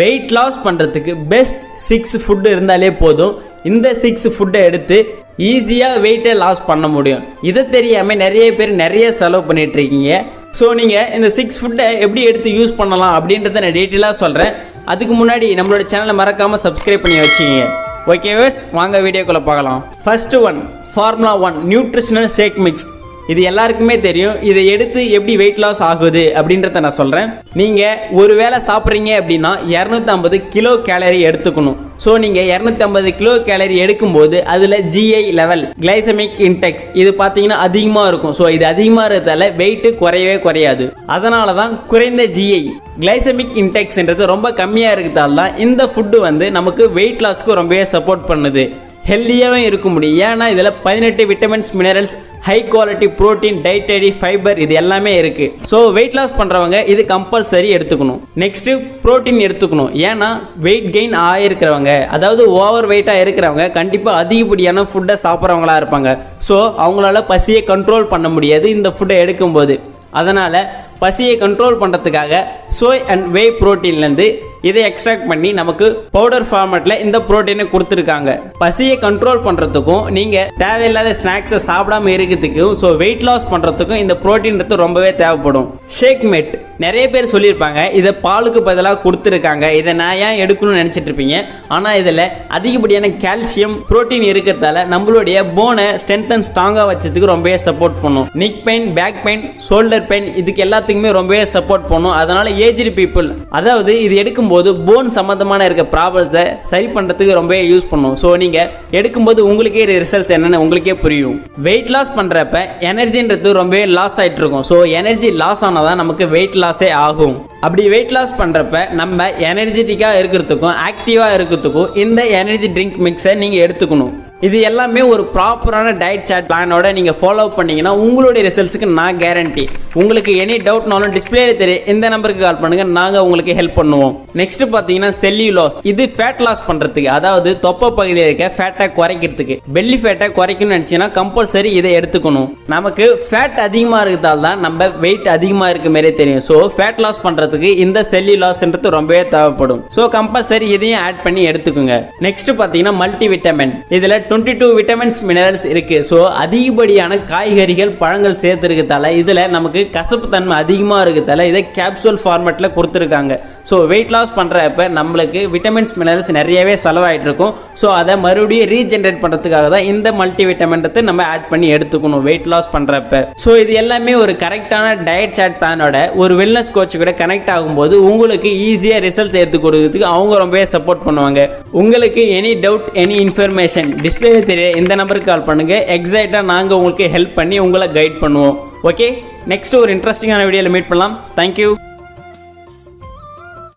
Weight loss பண்ணுறதுக்கு best 6 food இருந்தாலே போதும். இந்த 6 ஃபுட்டை எடுத்து ஈஸியாக வெயிட்டை லாஸ் பண்ண முடியும். இதை தெரியாமல் நிறைய பேர் நிறைய செலவு பண்ணிகிட்ருக்கீங்க. ஸோ நீங்கள் இந்த 6 ஃபுட்டை எப்படி எடுத்து யூஸ் பண்ணலாம் அப்படின்றத நான் டீட்டெயிலாக சொல்கிறேன். அதுக்கு முன்னாடி நம்மளோட சேனலை மறக்காமல் சப்ஸ்கிரைப் பண்ணி வச்சுக்கிங்க. ஓகே வேர்ஸ், வாங்க வீடியோக்குள்ளே பார்க்கலாம். First one, formula 1 nutritional shake mix. இது எல்லாருக்குமே தெரியும். இதை எடுத்து எப்படி வெயிட் லாஸ் ஆகுது அப்படின்றத நான் சொல்கிறேன். நீங்கள் ஒரு வேளை சாப்பிட்றீங்க அப்படின்னா 250 கிலோ கேலரி எடுத்துக்கணும். ஸோ நீங்கள் 250 கிலோ கேலரி எடுக்கும்போது அதில் GI லெவல், கிளைசமிக் இன்டெக்ஸ், இது பார்த்தீங்கன்னா அதிகமாக இருக்கும். ஸோ இது அதிகமாக இருக்கிறதால வெயிட்டு குறையவே குறையாது. அதனால தான் குறைந்த GI கிளைசமிக் இன்டெக்ஸ்ன்றது ரொம்ப கம்மியாக இருக்கிறதால தான் இந்த ஃபுட்டு வந்து நமக்கு வெயிட் லாஸ்க்கு ரொம்பவே சப்போர்ட் பண்ணுது. ஹெல்த்தியாகவே இருக்க முடியும். ஏன்னா இதில் 18 vitamins, minerals, high quality protein, dietary, fibre, இது எல்லாமே இருக்குது. ஸோ வெயிட் லாஸ் பண்ணுறவங்க இது கம்பல்சரி எடுத்துக்கணும். நெக்ஸ்ட்டு ப்ரோட்டீன் எடுத்துக்கணும். ஏன்னா வெயிட் கெயின் ஆகிருக்கிறவங்க, அதாவது ஓவர் வெயிட்டாக இருக்கிறவங்க கண்டிப்பாக அதிகப்படியான ஃபுட்டை சாப்பிட்றவங்களா இருப்பாங்க. ஸோ அவங்களால பசியை கண்ட்ரோல் பண்ண முடியாது இந்த ஃபுட்டை எடுக்கும்போது. அதனால் பசியை கண்ட்ரோல் பண்ணுறதுக்காக சோய் அண்ட் வே ப்ரோட்டீன்லேருந்து இதை எக்ஸ்ட்ராக்ட் பண்ணி நமக்கு பவுடர் ஃபார்மேட்டில் இந்த ப்ரோட்டீனை கொடுத்துருக்காங்க. பசியை கண்ட்ரோல் பண்ணுறதுக்கும் நீங்கள் தேவையில்லாத ஸ்நாக்ஸை சாப்பிடாமல் இருக்கிறதுக்கும், ஸோ வெயிட் லாஸ் பண்ணுறதுக்கும் இந்த ப்ரோட்டீன்றது ரொம்பவே தேவைப்படும். ஷேக் மேட் நிறைய பேர் சொல்லியிருப்பாங்க இதை பாலுக்கு பதிலாக கொடுத்துருக்காங்க, இதை நான் ஏன் எடுக்கணும்னு நினச்சிட்டு இருப்பீங்க. ஆனால் இதில் அதிகப்படியான கால்சியம், ப்ரோட்டீன் இருக்கிறதால நம்மளுடைய போனை ஸ்ட்ரென்த் அண்ட் ஸ்ட்ராங்காக வச்சதுக்கு ரொம்பவே சப்போர்ட் பண்ணும். Neck pain, back pain, shoulder pain, இதுக்கு எல்லாத்துக்குமே ரொம்பவே சப்போர்ட் பண்ணும். அதனால் ஏஜ்டு பீப்புள், அதாவது இது எடுக்கும்போது போன் சம்மந்தமான இருக்க ப்ராப்ளம்ஸை சரி பண்ணுறதுக்கு ரொம்பவே யூஸ் பண்ணும். ஸோ நீங்கள் எடுக்கும்போது உங்களுக்கே ரிசல்ட்ஸ் என்னென்னு உங்களுக்கே புரியும். வெயிட் லாஸ் பண்ணுறப்ப எனர்ஜின்றது ரொம்பவே லாஸ் ஆகிட்டு இருக்கும். ஸோ எனர்ஜி லாஸ் ஆனால் தான் நமக்கு வெயிட் லாஸே ஆகும். அப்படி வெயிட் லாஸ் பண்ணுறப்ப நம்ம எனர்ஜெட்டிக்காக இருக்கிறதுக்கும் ஆக்டிவாக இருக்கிறதுக்கும் இந்த எனர்ஜி ட்ரிங்க் மிக்ஸை நீங்கள் எடுத்துக்கணும். இது எல்லாமே ஒரு ப்ராப்பரான டயட் சார்ட் பிளானோட நீங்கள் ஃபாலோ பண்ணிங்கன்னா உங்களுடைய ரிசல்ட்ஸுக்கு நான் கேரண்டி. உங்களுக்கு எனி டவுட்னாலும் டிஸ்பிளேல தெரியும், இந்த நம்பருக்கு கால் பண்ணுங்கள், நாங்கள் உங்களுக்கு ஹெல்ப் பண்ணுவோம். நெக்ஸ்ட் பார்த்தீங்கன்னா செல்லுலாஸ். இது ஃபேட் லாஸ் பண்ணுறதுக்கு, அதாவது தொப்பை பகுதியில் இருக்க ஃபேட்டை குறைக்கிறதுக்கு, பெல்லி ஃபேட்டை குறைக்கணும்னு நினச்சிங்கன்னா கம்பல்சரி இதை எடுத்துக்கணும். நமக்கு ஃபேட் அதிகமாக இருக்கிறதால தான் நம்ம வெயிட் அதிகமாக இருக்க மாதிரியே தெரியும். ஸோ ஃபேட் லாஸ் பண்ணுறதுக்கு இந்த செல்லுலாஸ்ன்றது ரொம்பவே தேவைப்படும். ஸோ கம்பல்சரி இதையும் ஆட் பண்ணி எடுத்துக்கோங்க. நெக்ஸ்ட் பார்த்தீங்கன்னா மல்டி விட்டமின். இதில் 22 விட்டமின்ஸ், மினரல்ஸ் இருக்கு. ஸோ அதிகப்படியான காய்கறிகள், பழங்கள் சேர்த்துருக்கிறதால இதில் நமக்கு கசப்பு தன்மை அதிகமாக இருக்கிறதால இதை கேப்சூல் ஃபார்மேட்டில் கொடுத்துருக்காங்க. ஸோ வெயிட் லாஸ் பண்ணுறப்ப நம்மளுக்கு விட்டமின்ஸ், மினரல்ஸ் நிறையவே செலவாயிட்டு இருக்கும். ஸோ அதை மறுபடியும் ரீஜென்ரேட் பண்ணுறதுக்காக தான் இந்த மல்டி விட்டமின்றது நம்ம ஆட் பண்ணி எடுத்துக்கணும் வெயிட் லாஸ் பண்ணுறப்ப. ஸோ இது எல்லாமே ஒரு கரெக்டான டயட் சார்ட் பிளானோட ஒரு வெல்னஸ் கோச் கூட கனெக்ட் ஆகும்போது உங்களுக்கு ஈஸியாக ரிசல்ட்ஸ் எடுத்து கொடுக்கறதுக்கு அவங்க ரொம்பவே சப்போர்ட் பண்ணுவாங்க. உங்களுக்கு எனி டவுட், எனி இன்ஃபர்மேஷன் டிஸ்பிளேல தெரிய இந்த நம்பருக்கு கால் பண்ணுங்கள். எக்ஸாக்டாக நாங்கள் உங்களுக்கு ஹெல்ப் பண்ணி உங்களை கைட் பண்ணுவோம். ஓகே, நெக்ஸ்ட் ஒரு இன்ட்ரெஸ்டிங்கான வீடியோவில் மீட் பண்ணலாம். தேங்க்யூ.